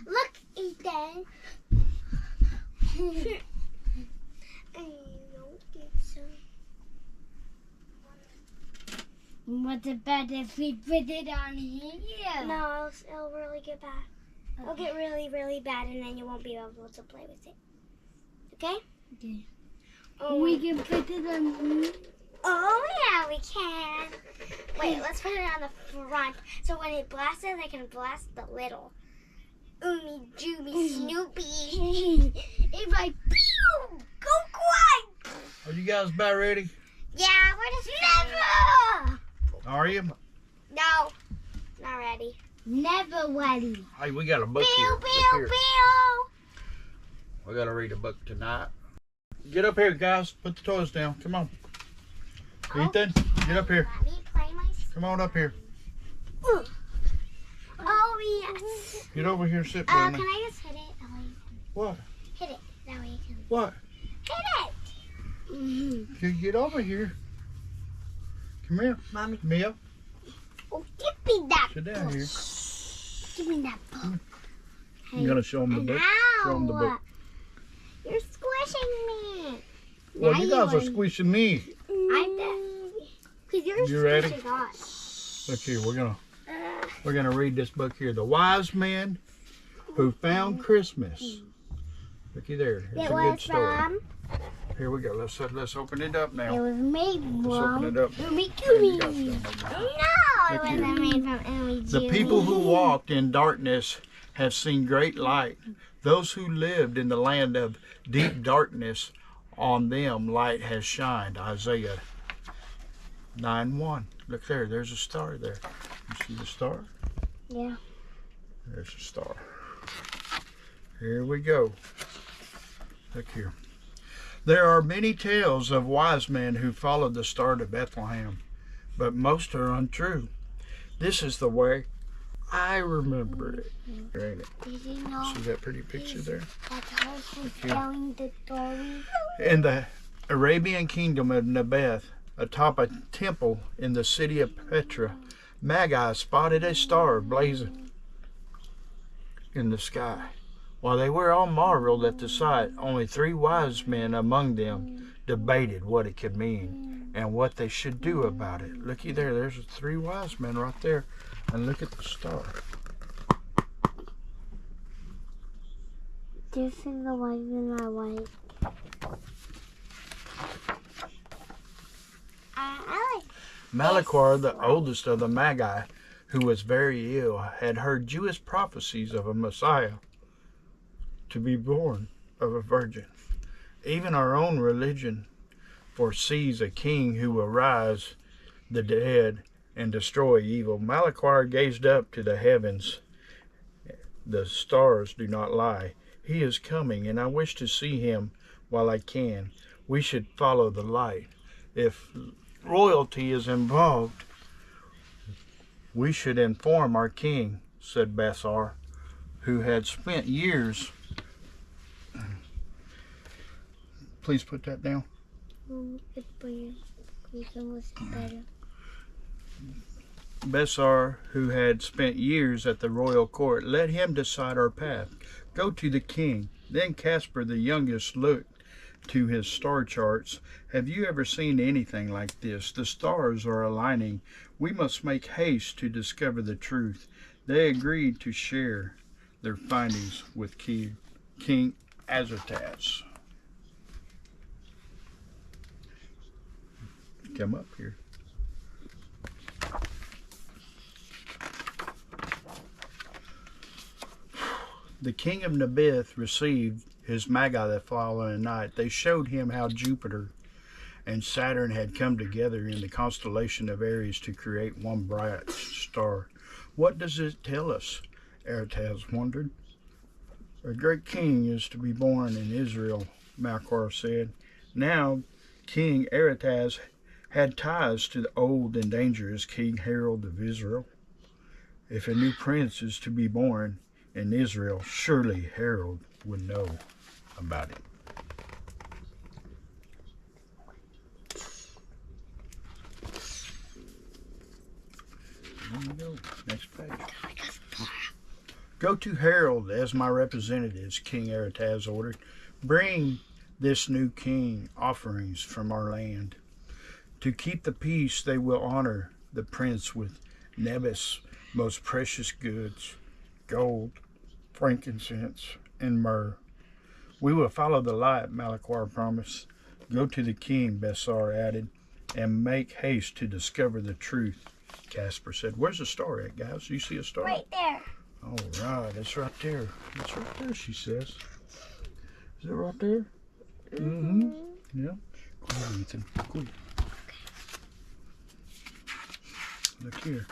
Look, Ethan. What's it bad if we put it on here? No, it'll really get bad. It'll get really, really bad, and then you won't be able to play with it. Okay? Okay. Oh, We can put it on here. oh yeah, we can. Wait, let's put it on the front. So when it blasts it, I can blast the little. Oomy Joomy Snoopy. It's like, pew! Go quiet! Are you guys about ready? Yeah, we're just never! Are you? No, not ready. Never ready. Hey, we got a book here. Pew, Look pew, here. pew! We gotta read a book tonight. Get up here, guys. Put the toys down. Come on. Ethan, get up here. Let me play my... Come on up here. Oh, yes. Get over here. Sit Can with me. I just hit it? That way you can What? hit it. That way you can What? hit it. You get over here. Come here. Mommy. Mia, Oh, give me that sit down here. Give me that book. I'm gonna show them the book. Show them the book. You're squishing me. Well, Now you guys you are squishing me. I bet. Because you're You ready? squishing us. Look here. We're gonna read this book here. The Wise Men Who Found Christmas. Looky there. It's It a good was story. from... Here we go. Let's open it up It now. was made Let's open from... it up. Oomy There you Goomy. go. No, it Look here. wasn't made from Oomy The Joomy. people who walked in darkness have seen great light. Those who lived in the land of deep darkness, on them light has shined. Isaiah 9:1. Look there. There's a star there. You see the star? Yeah. There's a star. Here we go. Look here. There are many tales of wise men who followed the star to Bethlehem, but most are untrue. This is the way I remember it. Ain't it? Did you know See that pretty picture there? that horse was here. telling the story? In the Arabian kingdom of Nebath, atop a temple in the city of Petra, Magi spotted a star blazing in the sky. While they were all marveled at the sight, only 3 wise men among them debated what it could mean and what they should do about it. Looky there, there's 3 wise men right there. And look at the star. This is the one that I like. I like. Malachar, the oldest of the Magi, who was very ill, had heard Jewish prophecies of a Messiah to be born of a virgin. Even our own religion foresees a king who will rise the dead and destroy evil. Malachar gazed up to the heavens. The stars do not lie. He is coming, and I wish to see him while I can. We should follow the light. If royalty is involved, we should inform our king, said Bessar, who had spent years. Please put that down. Bessar, who had spent years at the royal court, let him decide our path. Go to the king. Then Caspar, the youngest, looked to his star charts. Have you ever seen anything like this? The stars are aligning. We must make haste to discover the truth. They agreed to share their findings with King Azartaz. Come up here. The king of Nebath received his Magi the following night. They showed him how Jupiter and Saturn had come together in the constellation of Aries to create one bright star. What does it tell us? Azartaz wondered. A great king is to be born in Israel, Malachar said. Now, King Azartaz had ties to the old and dangerous King Harold of Israel. If a new prince is to be born in Israel, surely Harold would know about it. we go. Next page. Go to Herod as my representatives, King Aretaz ordered. Bring this new king offerings from our land. To keep the peace, they will honor the prince with Nebuchadnezzar's most precious goods, gold, frankincense, and myrrh. We will follow the light, Malachar promised. Go to the king, Belshazzar added, and make haste to discover the truth, Casper said. Where's the star at, guys? You see a star? Right there. All right, it's right there. It's right there, she says. Is it right there? Mm-hmm. Yeah. Come on, Ethan. Quick. Look here.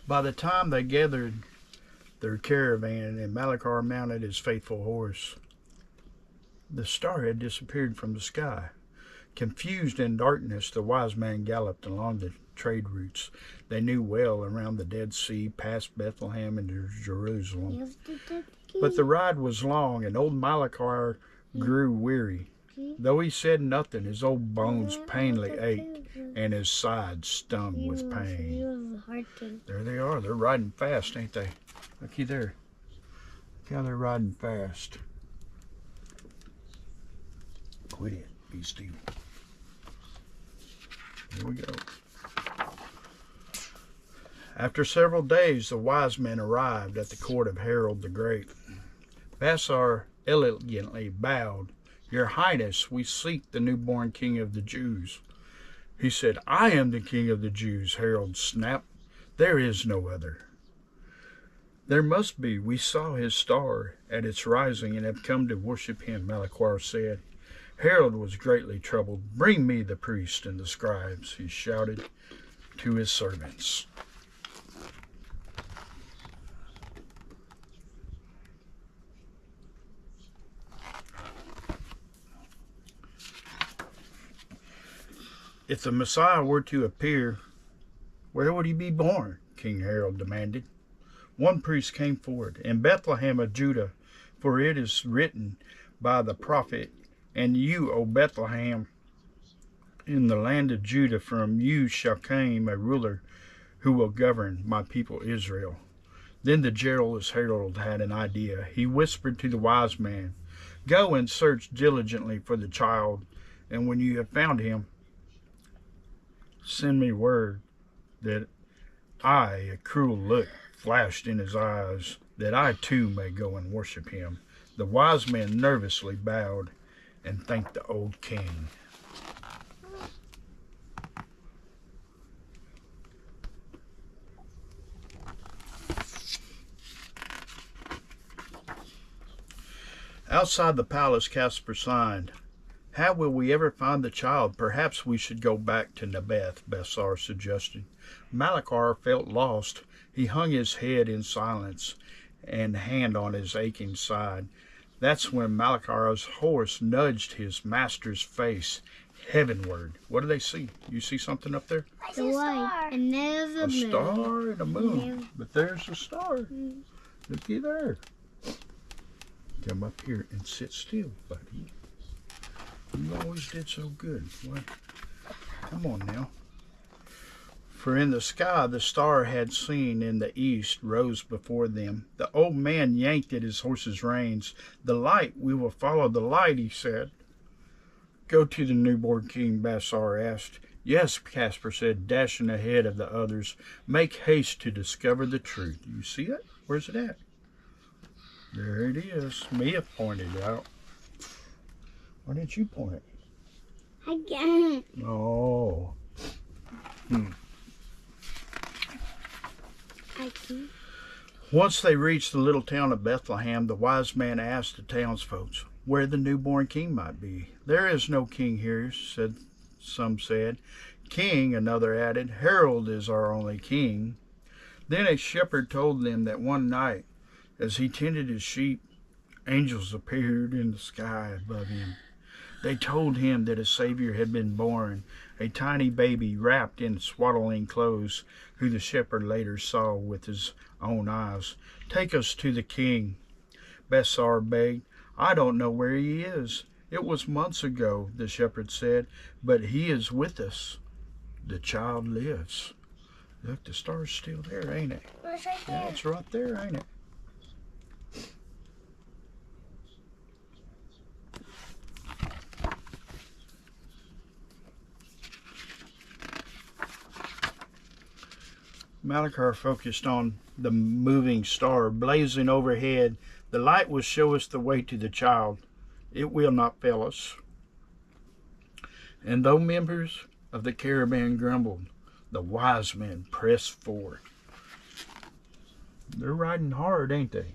By the time they gathered their caravan and Malachar mounted his faithful horse, the star had disappeared from the sky. Confused in darkness, the wise man galloped along the trade routes they knew well around the Dead Sea, past Bethlehem and Jerusalem. But the ride was long, and old Malachar grew weary. Though he said nothing, his old bones painfully ached, and his sides stung with pain. There they are. They're riding fast, ain't they? Looky there. Look how they're riding fast. Quit it. Be still. Here we go. After several days, the wise men arrived at the court of Herod the Great. Belshazzar elegantly bowed. Your Highness, we seek the newborn king of the Jews. He said, I am the king of the Jews, Herod snapped. There is no other. There must be. We saw his star at its rising and have come to worship him, Malachar said. Herod was greatly troubled. Bring me the priests and the scribes, he shouted to his servants. If the Messiah were to appear, where would he be born? King Herod demanded. One priest came forward, in Bethlehem of Judah, for it is written by the prophet, and you, O Bethlehem, in the land of Judah, from you shall come a ruler who will govern my people Israel. Then the jealous Herod had an idea. He whispered to the wise man, go and search diligently for the child, and when you have found him, send me word that a cruel look flashed in his eyes, that I too may go and worship him. The wise men nervously bowed and thanked the old king. Outside the palace, Casper signed. How will we ever find the child? Perhaps we should go back to Nebuchadnezzar, Belshazzar suggested. Malachar felt lost. He hung his head in silence and hand on his aching side. That's when Malachar's horse nudged his master's face heavenward. What do they see? You see something up there? I see a star. And there's a A moon. star and a moon. Yeah. But there's a star. Looky there. Come up here and sit still, buddy. You always did so good. What? Come on now. For in the sky the star had seen in the east rose before them. The old man yanked at his horse's reins. The light, we will follow the light, he said. Go to the newborn king, Belshazzar asked. Yes, Casper said, dashing ahead of the others. Make haste to discover the truth. You see it? Where's it at? There it is. Mia pointed out. Why didn't you point it? I can't. Oh. I can't. Once they reached the little town of Bethlehem, the wise man asked the townsfolk where the newborn king might be. There is no king here, some said. King, another added. Herod is our only king. Then a shepherd told them that one night, as he tended his sheep, angels appeared in the sky above him. They told him that a Savior had been born, a tiny baby wrapped in swaddling clothes, who the shepherd later saw with his own eyes. Take us to the king, Belshazzar begged. I don't know where he is. It was months ago, the shepherd said, but he is with us. The child lives. Look, the star's still there, ain't it? It's right Yeah, there. it's right there, ain't it? Malachar focused on the moving star blazing overhead. The light will show us the way to the child. It will not fail us. And though members of the caravan grumbled, the wise men pressed forward. They're riding hard, ain't they?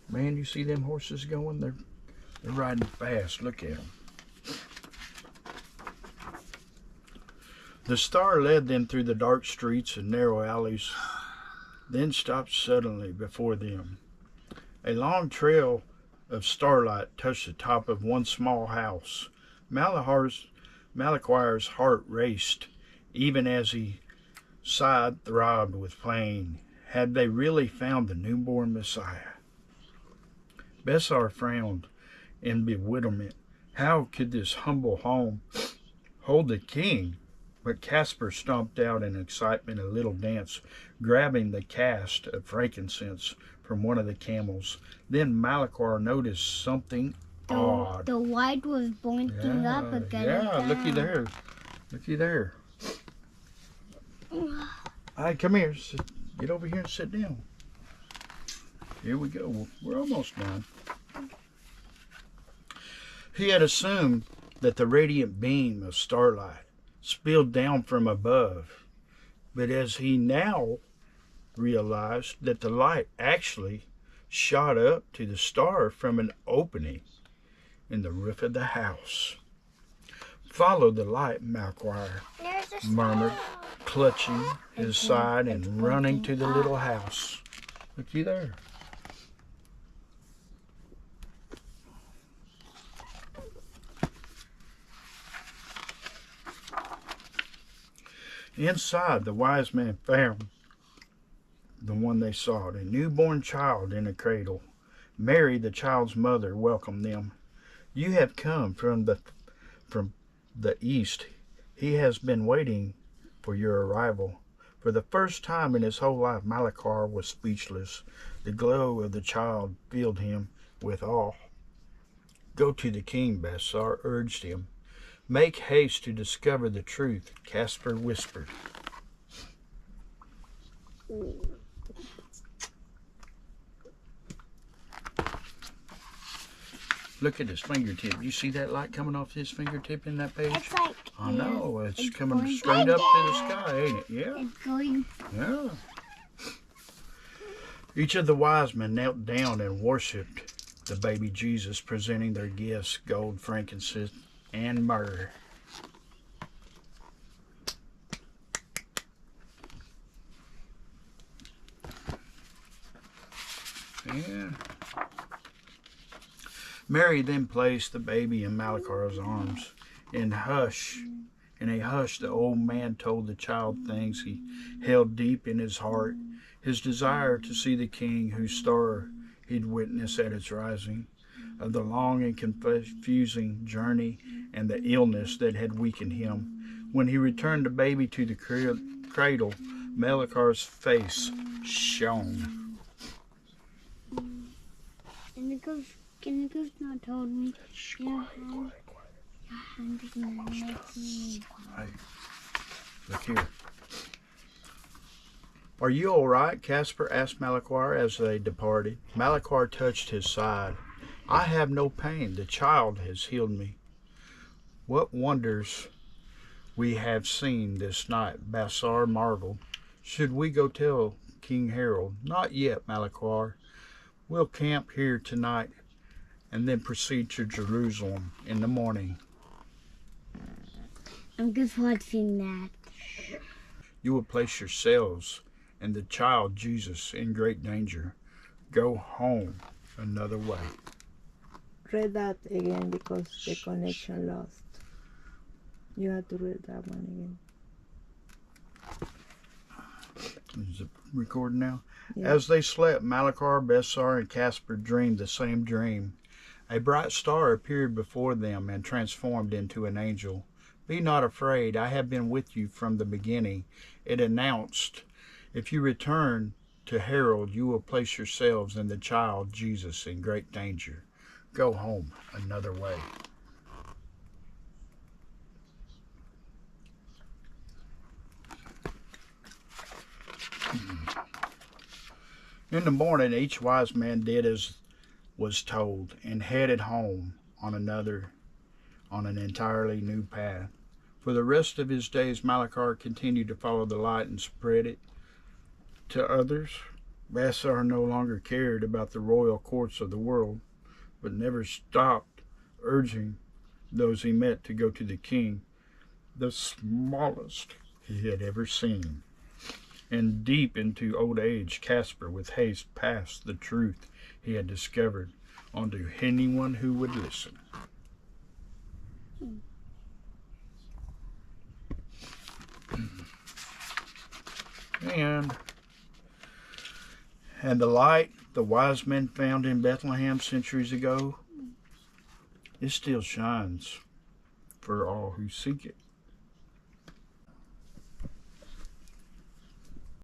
Man, you see them horses going? They're riding fast. Look at them. The star led them through the dark streets and narrow alleys, then stopped suddenly before them. A long trail of starlight touched the top of one small house. Malachwar's heart raced, even as he side throbbed with pain. Had they really found the newborn Messiah? Bessar frowned in bewilderment. How could this humble home hold the king? But Caspar stomped out in excitement, a little dance, grabbing the cast of frankincense from one of the camels. Then Malachar noticed something odd. The light was blinking up again. Yeah, looky there. Looky there. All right, come here. Get over here and sit down. Here we go. We're almost done. He had assumed that the radiant beam of starlight spilled down from above, but as he now realized that the light actually shot up to the star from an opening in the roof of the house. Follow the light, Malachar murmured, clutching his side and running to the little house. Looky there. Inside, the wise man found the one they sought, a newborn child in a cradle. Mary, the child's mother, welcomed them. You have come from the east. He has been waiting for your arrival. For the first time in his whole life, Malachar was speechless. The glow of the child filled him with awe. Go to the king, Bessar urged him. Make haste to discover the truth, Caspar whispered. Look at his fingertip. You see that light coming off his fingertip in that page? It's like I know. It's It's coming going straight up to the sky, ain't it? Yeah. It's going. Yeah. Each of the wise men knelt down and worshipped the baby Jesus, presenting their gifts, gold, frankincense, and myrrh. Yeah. Mary then placed the baby in Malachar's arms. In a hush, the old man told the child things he held deep in his heart. His desire to see the king whose star he'd witnessed at its rising, of the long and confusing journey and the illness that had weakened him. When he returned the baby to the cradle, Malachar's face shone. And the ghost not told me. Yeah, Hey, look here. Are you all right? Caspar asked Malachar as they departed. Malachar touched his side. I have no pain. The child has healed me. What wonders we have seen this night, Bessar marveled. Should we go tell King Harold? Not yet, Malachar. We'll camp here tonight and then proceed to Jerusalem in the morning. I'm just watching that. You will place yourselves and the child Jesus in great danger. Go home another way. Read that again because the connection lost. You have to read that one again. Is it recording now? Yeah. As they slept, Malachar, Bessar, and Caspar dreamed the same dream. A bright star appeared before them and transformed into an angel. Be not afraid, I have been with you from the beginning. It announced, if you return to Herod, you will place yourselves and the child Jesus in great danger. Go home another way. In the morning, each wise man did as was told and headed home on an entirely new path. For the rest of his days, Malachi continued to follow the light and spread it to others. Balthasar no longer cared about the royal courts of the world, but never stopped urging those he met to go to the king, the smallest he had ever seen. And deep into old age, Caspar with haste passed the truth he had discovered onto anyone who would listen. And the light the wise men found in Bethlehem centuries ago, it still shines for all who seek it.